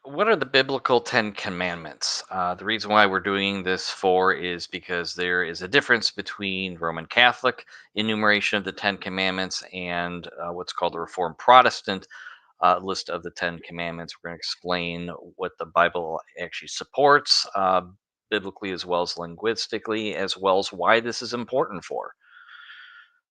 What are the biblical Ten Commandments? The reason why we're doing this for is because there is a difference between Roman Catholic enumeration of the Ten Commandments and what's called the Reformed Protestant list of the Ten Commandments. We're going to explain what the Bible actually supports, biblically as well as linguistically, as well as why this is important for.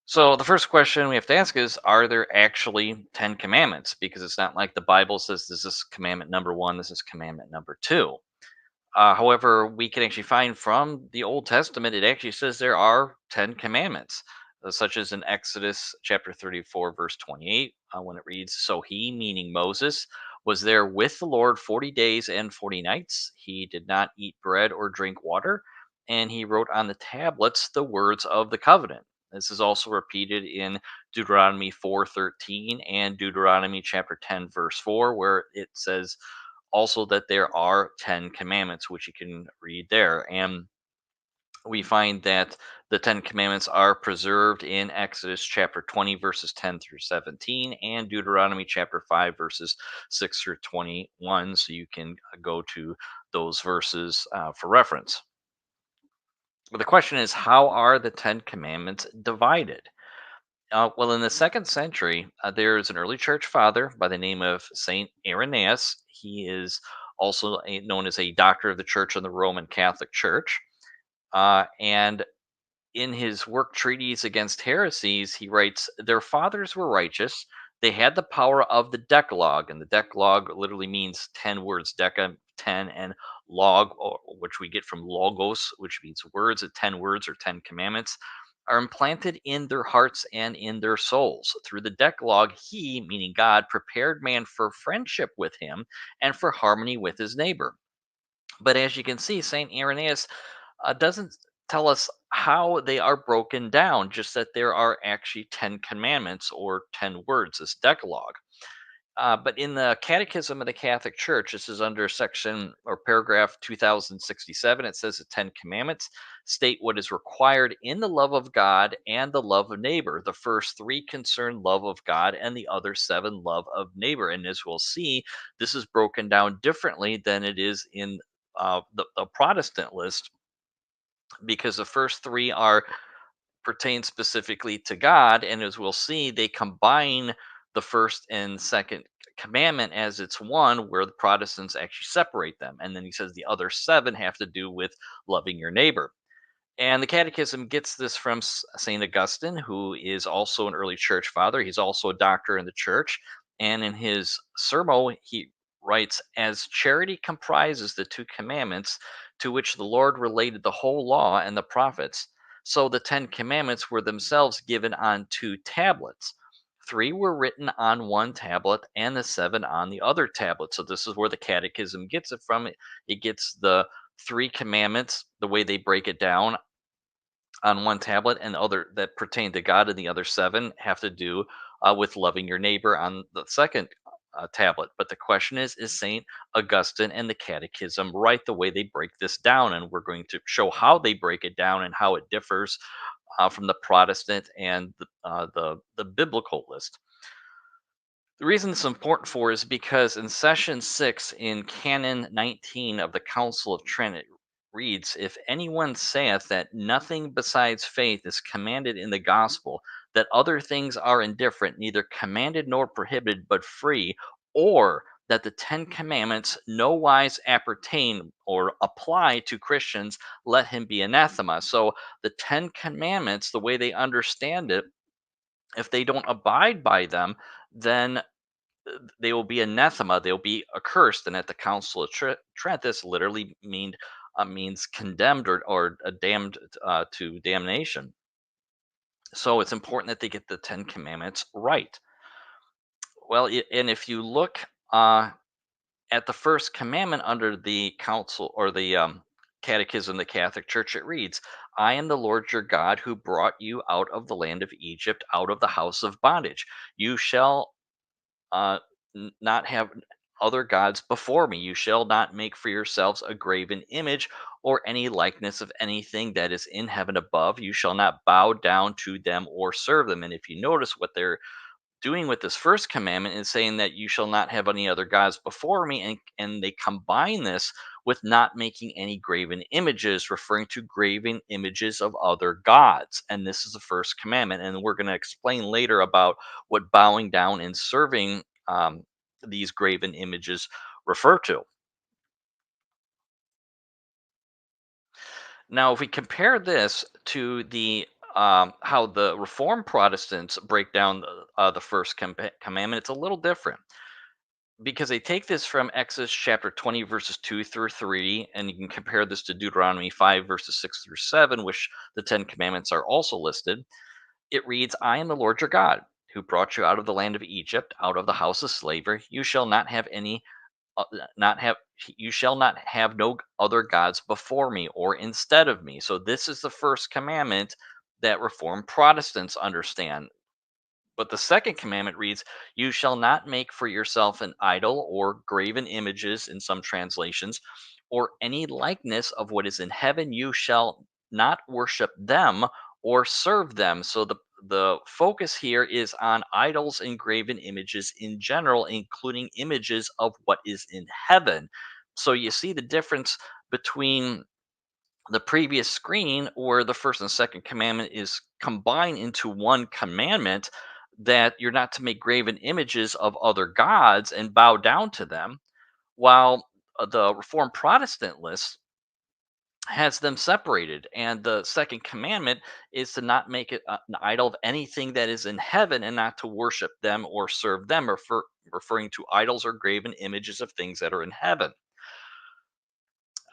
So the first question we have to ask is, are there actually 10 commandments? Because it's not like the Bible says this is commandment number one, this is commandment number two. However, we can actually find from the Old Testament, it actually says there are 10 commandments, such as in Exodus chapter 34, verse 28, when it reads, "So he, meaning Moses, was there with the Lord 40 days and 40 nights. He did not eat bread or drink water, and he wrote on the tablets the words of the covenant." This is also repeated in Deuteronomy 4:13 and Deuteronomy chapter 10, verse 4, where it says, also that there are 10 commandments, which you can read there. And we find that the 10 commandments are preserved in Exodus chapter 20, verses 10 through 17, and Deuteronomy chapter 5, verses 6 through 21. So you can go to those verses for reference. But the question is, how are the 10 commandments divided? Well, in the second century, there is an early church father by the name of Saint Irenaeus. He is also known as a doctor of the church in the Roman Catholic Church. And in his work treatise against heresies, he writes, "Their fathers were righteous. They had the power of the Decalogue." And the Decalogue literally means 10 words, deca, 10, and log, which we get from logos, which means words, 10 words or 10 commandments, are implanted in their hearts and in their souls. Through the Decalogue, he, meaning God, prepared man for friendship with him and for harmony with his neighbor. But as you can see, St. Irenaeus doesn't tell us how they are broken down, just that there are actually 10 commandments or 10 words, this Decalogue. But in the Catechism of the Catholic Church, this is under section or paragraph 2067, it says the Ten Commandments state what is required in the love of God and the love of neighbor. The first three concern love of God, and the other seven love of neighbor. And as we'll see, this is broken down differently than it is in the Protestant list, because the first three are pertain specifically to God, and as we'll see, they combine the first and second commandment as it's one, where the Protestants actually separate them. And then he says the other seven have to do with loving your neighbor. And the Catechism gets this from St. Augustine, who is also an early church father. He's also a doctor in the church. And in his sermon, he writes, "As charity comprises the two commandments to which the Lord related the whole law and the prophets, so the Ten Commandments were themselves given on two tablets. Three were written on one tablet, and the seven on the other tablet." So this is where the Catechism gets it from. It gets the three commandments, the way they break it down, on one tablet, and the other that pertain to God, and the other seven have to do with loving your neighbor on the second tablet. But the question is Saint Augustine and the Catechism right the way they break this down? And we're going to show how they break it down and how it differs from the Protestant and the biblical list. The reason it's important for is because in session 6 in Canon 19 of the Council of Trent, it reads, "If anyone saith that nothing besides faith is commanded in the gospel, that other things are indifferent, neither commanded nor prohibited, but free, or that the Ten Commandments no wise appertain or apply to Christians, let him be anathema." So the Ten Commandments, the way they understand it, if they don't abide by them, then they will be anathema. They'll be accursed. And at the Council of Trent, this literally means condemned, or damned to damnation. So it's important that they get the Ten Commandments right. Well, and if you look at the first commandment under the council or the Catechism of the Catholic Church, it reads, "I am the Lord your God who brought you out of the land of Egypt, out of the house of bondage. You shall uh, not have other gods before me. You shall not make for yourselves a graven image or any likeness of anything that is in heaven above. You shall not bow down to them or serve them." And if you notice what they're doing with this first commandment is saying that you shall not have any other gods before me, and they combine this with not making any graven images, referring to graven images of other gods. And this is the first commandment, and we're going to explain later about what bowing down and serving these graven images refer to. Now, if we compare this to the how the Reformed Protestants break down the first commandment, it's a little different because they take this from Exodus chapter 20, verses 2 through 3, and you can compare this to Deuteronomy 5, verses 6 through 7, which the Ten Commandments are also listed. It reads, I am the Lord your God, who brought you out of the land of Egypt, out of the house of slavery. You shall not have any not have you shall not have no other gods before me or instead of me. So this is the first commandment that Reformed Protestants understand. But the second commandment reads, you shall not make for yourself an idol or graven images in some translations, or any likeness of what is in heaven. You shall not worship them or serve them. So the focus here is on idols and graven images in general, including images of what is in heaven. So you see the difference between the previous screen where the first and second commandment is combined into one commandment, that you're not to make graven images of other gods and bow down to them, while the Reformed Protestant list has them separated. And the second commandment is to not make it an idol of anything that is in heaven and not to worship them or serve them, referring to idols or graven images of things that are in heaven.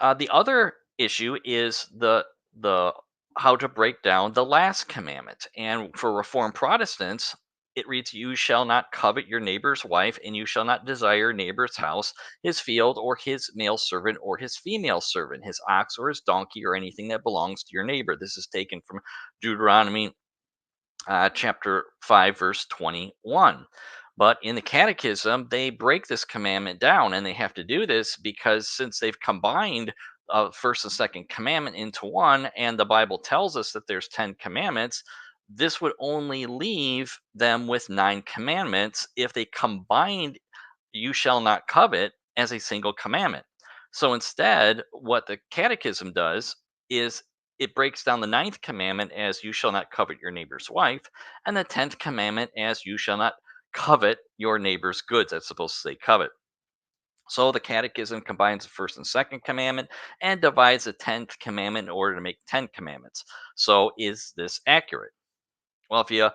The other issue is the how to break down the last commandment. And for Reformed Protestants, it reads, "You shall not covet your neighbor's wife, and you shall not desire your neighbor's house, his field, or his male servant, or his female servant, his ox, or his donkey, or anything that belongs to your neighbor." This is taken from Deuteronomy chapter 5, verse 21. But in the Catechism, they break this commandment down, and they have to do this because since they've combined first and second commandment into one, and the Bible tells us that there's 10 commandments, this would only leave them with nine commandments if they combined you shall not covet as a single commandment. So instead, what the Catechism does is it breaks down the ninth commandment as you shall not covet your neighbor's wife, and the 10th commandment as you shall not covet your neighbor's goods. That's supposed to say covet. So the Catechism combines the first and second commandment and divides the 10th commandment in order to make 10 commandments. So is this accurate? Well, if you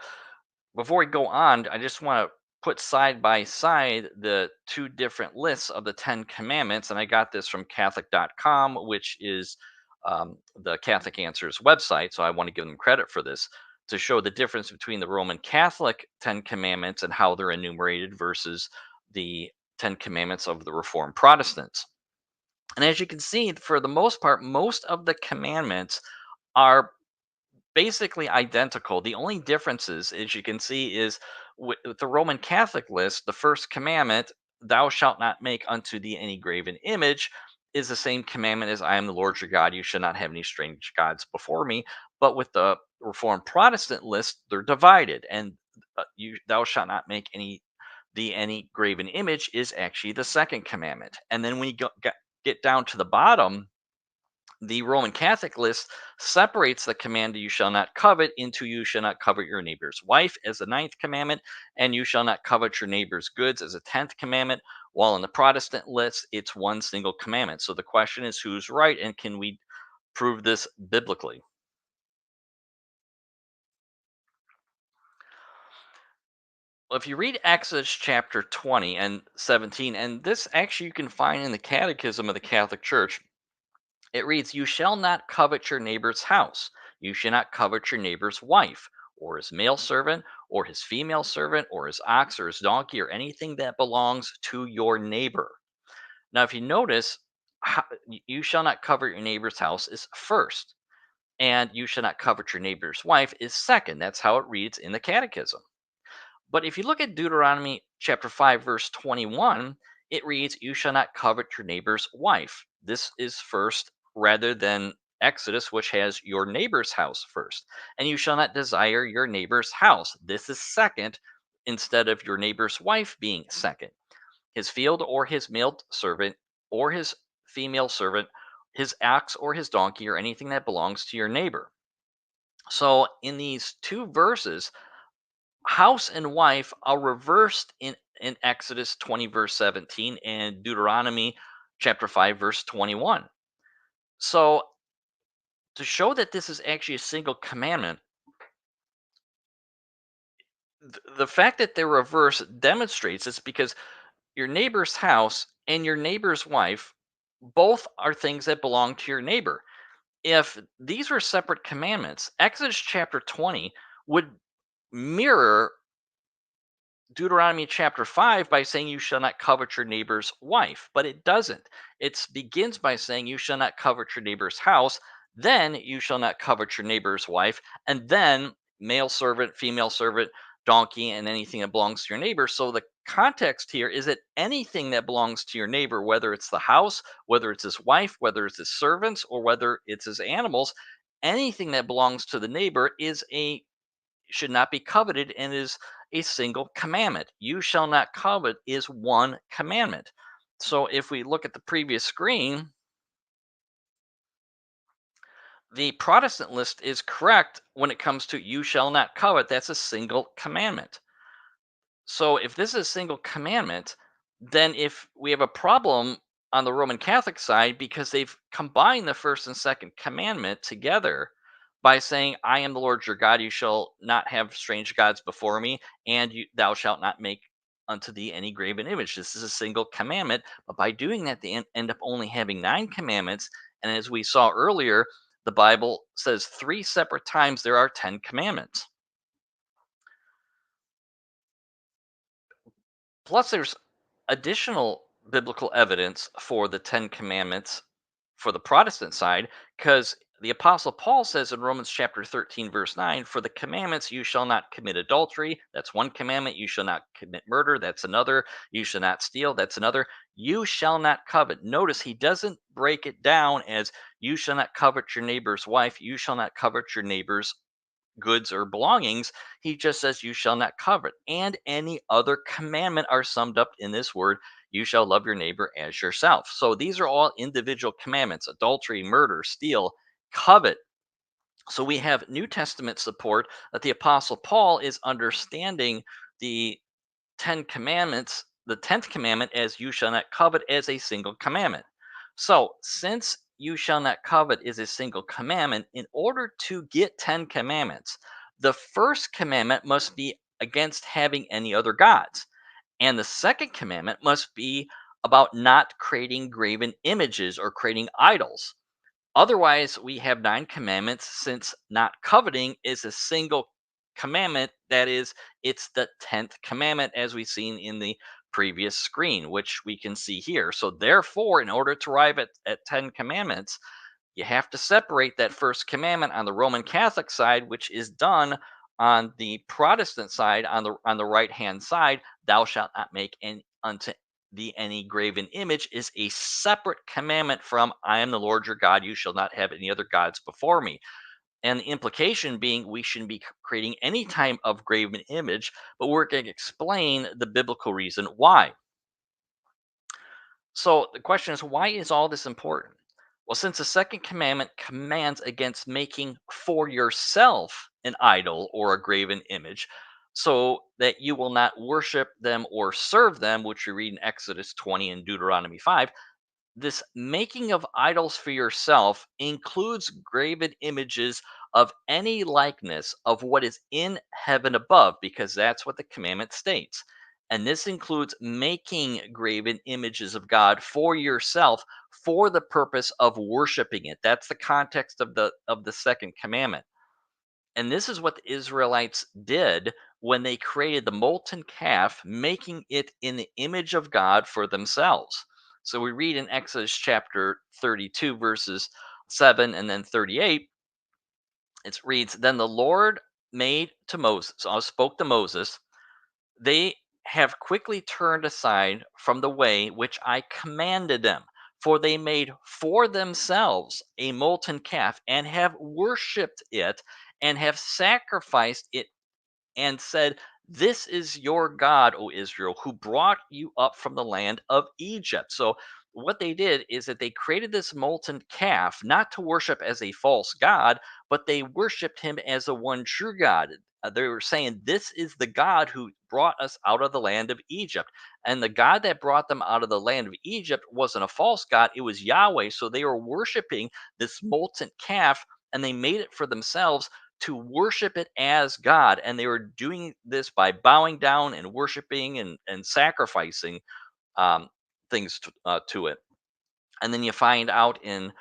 before we go on, I just want to put side by side the two different lists of the Ten Commandments. And I got this from Catholic.com, which is the Catholic Answers website. So I want to give them credit for this to show the difference between the Roman Catholic Ten Commandments and how they're enumerated versus the Ten Commandments of the Reformed Protestants. And as you can see, for the most part, most of the commandments are basically identical. The only differences, as you can see, is with the Roman Catholic list, the first commandment, thou shalt not make unto thee any graven image, is the same commandment as I am the Lord your God, you shall not have any strange gods before me. But with the Reformed Protestant list, they're divided, and you thou shalt not make any graven image is actually the second commandment. And then when you get down to the bottom, the Roman Catholic list separates the command you shall not covet into you shall not covet your neighbor's wife as the ninth commandment, and you shall not covet your neighbor's goods as a 10th commandment, while in the Protestant list, it's one single commandment. So the question is who's right, and can we prove this biblically? Well, if you read Exodus chapter 20 and 17, and this actually you can find in the Catechism of the Catholic Church, it reads, "You shall not covet your neighbor's house. You shall not covet your neighbor's wife, or his male servant, or his female servant, or his ox, or his donkey, or anything that belongs to your neighbor." Now, if you notice, you shall not covet your neighbor's house is first, and you shall not covet your neighbor's wife is second. That's how it reads in the Catechism. But if you look at Deuteronomy chapter 5, verse 21, it reads, "You shall not covet your neighbor's wife." This is first rather than Exodus, which has your neighbor's house first. "And you shall not desire your neighbor's house." This is second instead of your neighbor's wife being second. His field or his male servant or his female servant, his ox or his donkey, or anything that belongs to your neighbor. So in these two verses, house and wife are reversed in Exodus 20, verse 17, and Deuteronomy chapter 5, verse 21. So to show that this is actually a single commandment, the fact that they're reversed demonstrates this because your neighbor's house and your neighbor's wife both are things that belong to your neighbor. If these were separate commandments, Exodus chapter 20 would mirror Deuteronomy chapter 5 by saying you shall not covet your neighbor's wife, but it doesn't. It begins by saying you shall not covet your neighbor's house, then you shall not covet your neighbor's wife, and then male servant, female servant, donkey, and anything that belongs to your neighbor. So the context here is that anything that belongs to your neighbor, whether it's the house, whether it's his wife, whether it's his servants, or whether it's his animals, anything that belongs to the neighbor is a should not be coveted and is a single commandment. You shall not covet is one commandment. So if we look at the previous screen, the Protestant list is correct when it comes to you shall not covet. That's a single commandment. So if this is a single commandment, then if we have a problem on the Roman Catholic side because they've combined the first and second commandment together by saying, I am the Lord your God, you shall not have strange gods before me, and thou shalt not make unto thee any graven image. This is a single commandment, but by doing that, they end up only having nine commandments. And as we saw earlier, the Bible says three separate times there are 10 commandments. Plus, there's additional biblical evidence for the Ten Commandments for the Protestant side, because the Apostle Paul says in Romans chapter 13, verse 9, for the commandments, you shall not commit adultery. That's one commandment. You shall not commit murder. That's another. You shall not steal. That's another. You shall not covet. Notice he doesn't break it down as you shall not covet your neighbor's wife. You shall not covet your neighbor's goods or belongings. He just says, You shall not covet. And any other commandment are summed up in this word, You shall love your neighbor as yourself. So these are all individual commandments: adultery, murder, steal, covet. So we have New Testament support that the Apostle Paul is understanding the 10 Commandments, the 10th commandment as you shall not covet as a single commandment. So, since you shall not covet is a single commandment, in order to get 10 commandments, the first commandment must be against having any other gods. And the second commandment must be about not creating graven images or creating idols. Otherwise, we have nine commandments since not coveting is a single commandment. That is, it's the 10th commandment, as we've seen in the previous screen, which we can see here. So, therefore, in order to arrive at 10 commandments, you have to separate that first commandment on the Roman Catholic side, which is done on the Protestant side, on the right hand side. Thou shalt not make any unto thee any graven image is a separate commandment from I am the Lord your God. You shall not have any other gods before me. And the implication being we shouldn't be creating any type of graven image, but we're going to explain the biblical reason why. So the question is, why is all this important? Well, since the second commandment commands against making for yourself an idol or a graven image, so that you will not worship them or serve them, which we read in Exodus 20 and Deuteronomy 5, this making of idols for yourself includes graven images of any likeness of what is in heaven above, because that's what the commandment states. And this includes making graven images of God for yourself for the purpose of worshiping it. That's the context of the second commandment. And this is what the Israelites did when they created the molten calf, making it in the image of God for themselves. So we read in Exodus chapter 32, verses 7 and then 38, it reads, Then the Lord made to Moses, spoke to Moses, they have quickly turned aside from the way which I commanded them, for they made for themselves a molten calf and have worshipped it and have sacrificed it and said, This is your God, O Israel, who brought you up from the land of Egypt. So, what they did is that they created this molten calf, not to worship as a false God, but they worshiped him as a one true God. They were saying, this is the God who brought us out of the land of Egypt. And the God that brought them out of the land of Egypt wasn't a false God, it was Yahweh. So they were worshiping this molten calf, and they made it for themselves to worship it as God. And they were doing this by bowing down and worshiping and sacrificing um, things to it. And then you find out in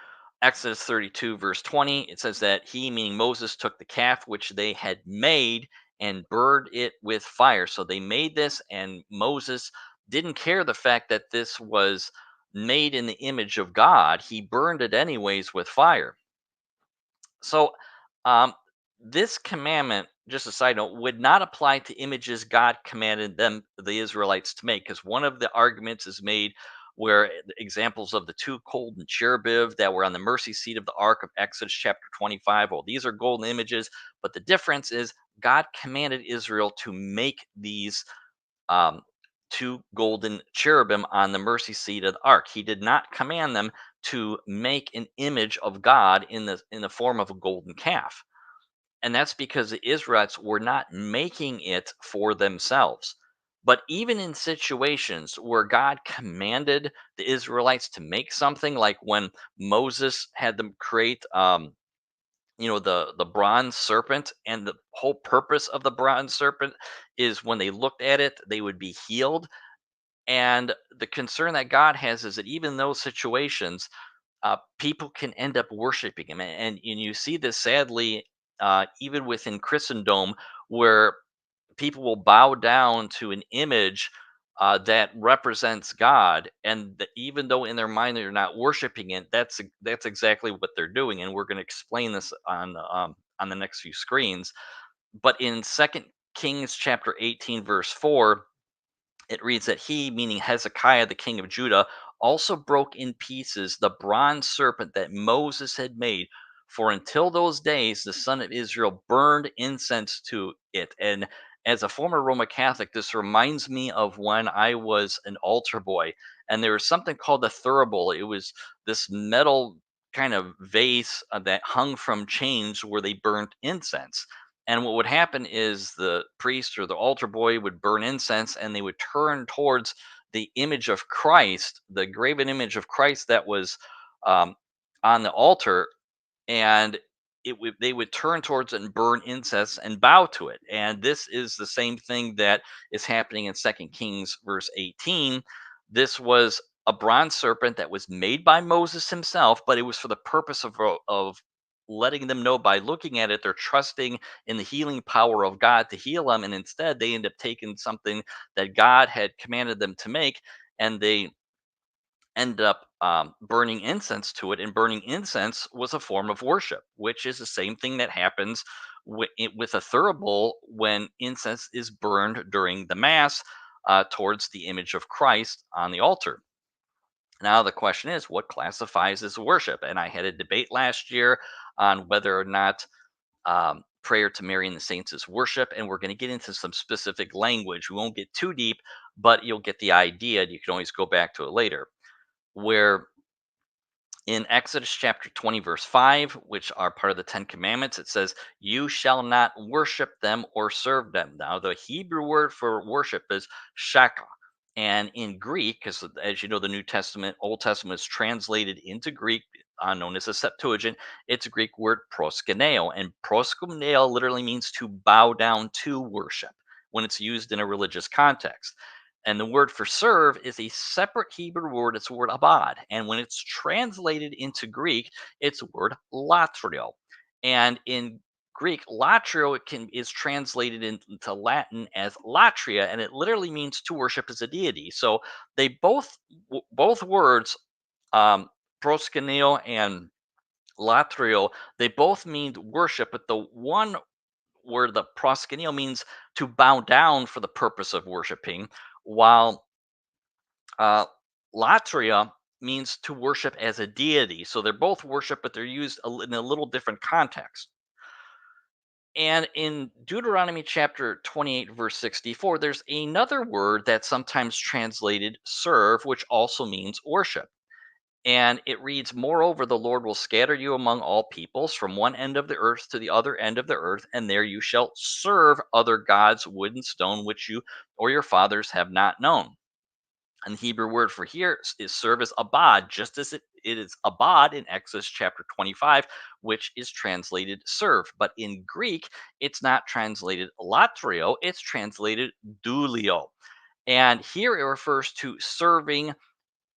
Exodus 32, verse 20, it says that he, meaning Moses, took the calf which they had made and burned it with fire. So they made this, and Moses didn't care the fact that this was made in the image of God. He burned it anyways with fire. So, um, this commandment, just a side note, would not apply to images God commanded them, the Israelites, to make, because one of the arguments is made where the examples of the two golden cherubim that were on the mercy seat of the ark of Exodus chapter 25. Well, these are golden images, but the difference is God commanded Israel to make these um, two golden cherubim on the mercy seat of the ark. He did not command them to make an image of God in the form of a golden calf. And that's because the Israelites were not making it for themselves. But even in situations where God commanded the Israelites to make something, like when Moses had them create, the bronze serpent, and the whole purpose of the bronze serpent is when they looked at it, they would be healed. And the concern that God has is that even in those situations, people can end up worshiping him. And you see this sadly, even within Christendom, where people will bow down to an image that represents God, and even though in their mind they're not worshiping it, that's exactly what they're doing. And we're going to explain this on the next few screens. But in Second Kings chapter 18, verse 4, it reads that he, meaning Hezekiah, the king of Judah, also broke in pieces the bronze serpent that Moses had made. For until those days, the son of Israel burned incense to it. And as a former Roman Catholic, this reminds me of when I was an altar boy. And there was something called the thurible. It was this metal kind of vase that hung from chains where they burnt incense. And what would happen is the priest or the altar boy would burn incense, and they would turn towards the image of Christ, the graven image of Christ that was um, on the altar, and they would turn towards it and burn incense and bow to it. And this is the same thing that is happening in Second Kings verse 18. This was a bronze serpent that was made by Moses himself, but it was for the purpose of letting them know, by looking at it, they're trusting in the healing power of God to heal them. And instead they end up taking something that God had commanded them to make, and they end up burning incense to it. And burning incense was a form of worship, which is the same thing that happens with a thurible when incense is burned during the Mass towards the image of Christ on the altar. Now, the question is, what classifies as worship? And I had a debate last year on whether or not prayer to Mary and the saints is worship. And we're going to get into some specific language. We won't get too deep, but you'll get the idea. You can always go back to it later. Where in Exodus chapter 20, verse 5, which are part of the Ten Commandments, it says, "You shall not worship them or serve them." Now, the Hebrew word for worship is shaka. And in Greek, because as you know, the New Testament, Old Testament is translated into Greek, known as the Septuagint, it's a Greek word proskuneo. And proskuneo literally means to bow down to worship when it's used in a religious context. And the word for serve is a separate Hebrew word. It's the word abad. And when it's translated into Greek, it's the word latrio. And in Greek, latrio is translated into Latin as latria, and it literally means to worship as a deity. So they both words, proskuneo and latrio, they both mean worship, but the one where the proskuneo means to bow down for the purpose of worshiping, while uh, latria means to worship as a deity. So they're both worship, but they're used in a little different context. And in Deuteronomy chapter 28, verse 64, there's another word that's sometimes translated serve, which also means worship. And it reads, "Moreover, the Lord will scatter you among all peoples from one end of the earth to the other end of the earth, and there you shall serve other gods, wood and stone, which you or your fathers have not known." And the Hebrew word for here is serve is abad, just as it is abad in Exodus chapter 25, which is translated serve. But in Greek, it's not translated latrio, it's translated doulio. And here it refers to serving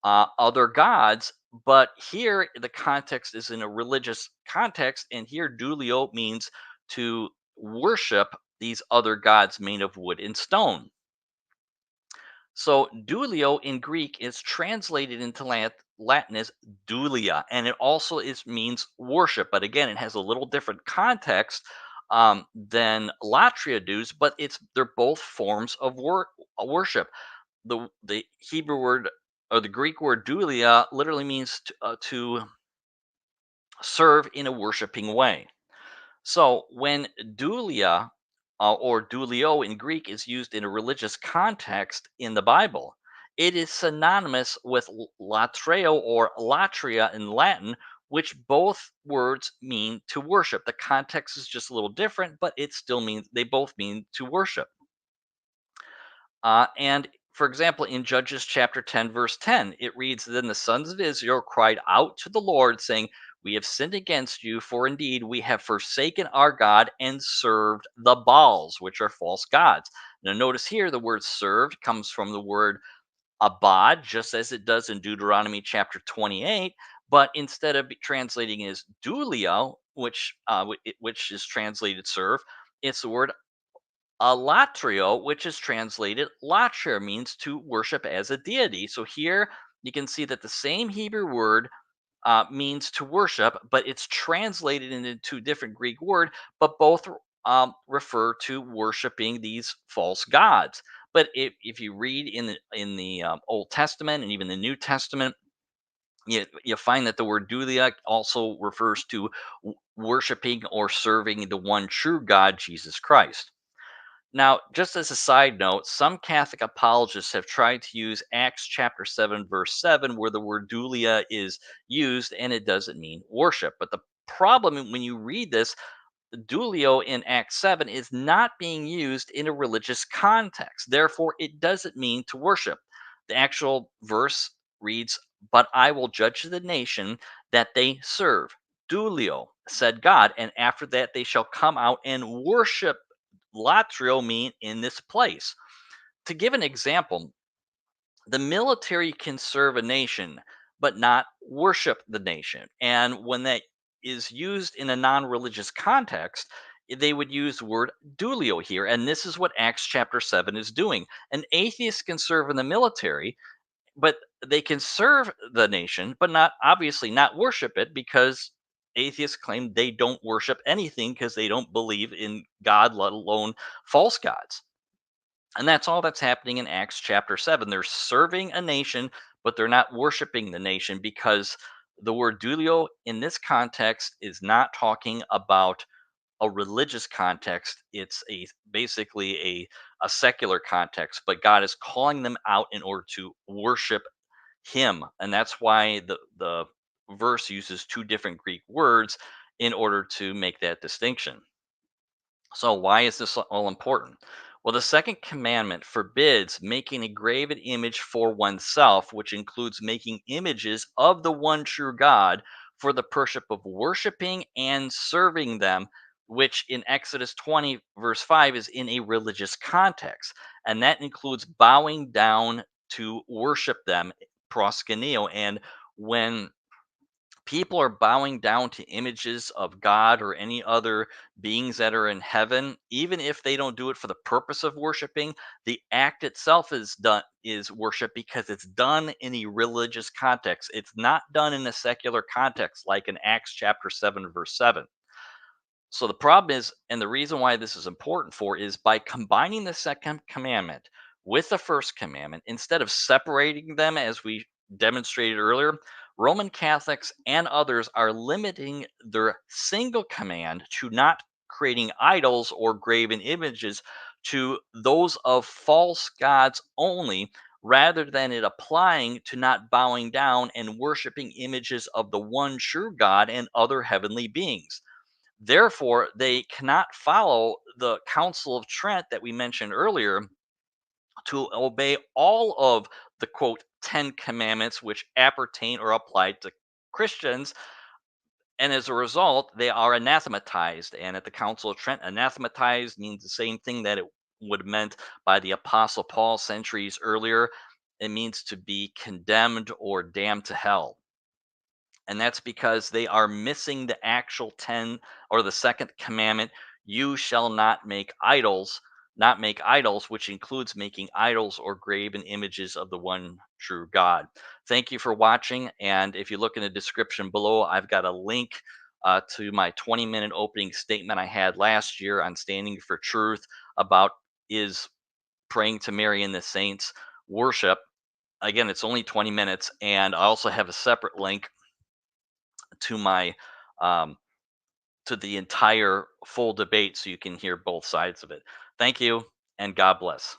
other gods. But here the context is in a religious context, and here doulio means to worship these other gods made of wood and stone. So dulio in Greek is translated into Latin as dulia, and it also is means worship. But again, it has a little different context than latria does. But they're both forms of worship. The Hebrew word or the Greek word dulia literally means to serve in a worshiping way. So when dulia or dulio in Greek is used in a religious context in the Bible, it is synonymous with latreo or latria in Latin, which both words mean to worship. The context is just a little different, but it still means they both mean to worship. And for example, in Judges chapter 10, verse 10, it reads, "Then the sons of Israel cried out to the Lord, saying, 'We have sinned against you, for indeed we have forsaken our God and served the Baals,'" which are false gods. Now, notice here the word served comes from the word abad, just as it does in Deuteronomy chapter 28. But instead of translating as dulio, which is translated serve, it's the word latrio, which is translated latria, means to worship as a deity. So here you can see that the same Hebrew word means to worship, but it's translated into two different Greek words, but both refer to worshiping these false gods. But if you read in the Old Testament and even the New Testament, you find that the word dulia also refers to worshiping or serving the one true God, Jesus Christ. Now, just as a side note, some Catholic apologists have tried to use Acts chapter 7, verse 7, where the word dulia is used and it doesn't mean worship. But the problem when you read this, dulio in Acts 7 is not being used in a religious context. Therefore, it doesn't mean to worship. The actual verse reads, "But I will judge the nation that they serve. Dulio, said God, and after that they shall come out and worship latrio me in this place." To give an example, the military can serve a nation, but not worship the nation. And when that is used in a non religious context, they would use the word dulio here. And this is what Acts chapter 7 is doing. An atheist can serve in the military, but they can serve the nation, but not obviously not worship it because atheists claim they don't worship anything because they don't believe in God, let alone false gods. And that's all that's happening in Acts chapter 7. They're serving a nation, but they're not worshiping the nation because the word dulio in this context is not talking about a religious context. It's basically a secular context, but God is calling them out in order to worship him. And that's why the verse uses two different Greek words in order to make that distinction. So, why is this all important? Well, the second commandment forbids making a graven image for oneself, which includes making images of the one true God for the purpose of worshiping and serving them, which in Exodus 20, verse 5, is in a religious context. And that includes bowing down to worship them, proskuneo. And when people are bowing down to images of God or any other beings that are in heaven, even if they don't do it for the purpose of worshiping, the act itself is worship because it's done in a religious context. It's not done in a secular context like in Acts chapter 7 verse 7. So the problem is, and the reason why this is important for is by combining the second commandment with the first commandment, instead of separating them as we demonstrated earlier, Roman Catholics and others are limiting their single command to not creating idols or graven images to those of false gods only, rather than it applying to not bowing down and worshiping images of the one true God and other heavenly beings. Therefore, they cannot follow the Council of Trent that we mentioned earlier to obey all of the quote 10 commandments which appertain or apply to Christians, and as a result they are anathematized. And at the Council of Trent, anathematized means the same thing that it would have meant by the Apostle Paul centuries earlier. It means to be condemned or damned to hell, and that's because they are missing the actual 10 or the second commandment: you shall not make idols, not make idols, which includes making idols or graven images of the one true God. Thank you for watching, and if you look in the description below, I've got a link to my 20-minute opening statement I had last year on Standing for Truth about is praying to Mary and the saints worship. Again, it's only 20 minutes, and I also have a separate link to my um, to the entire full debate so you can hear both sides of it. Thank you, and God bless.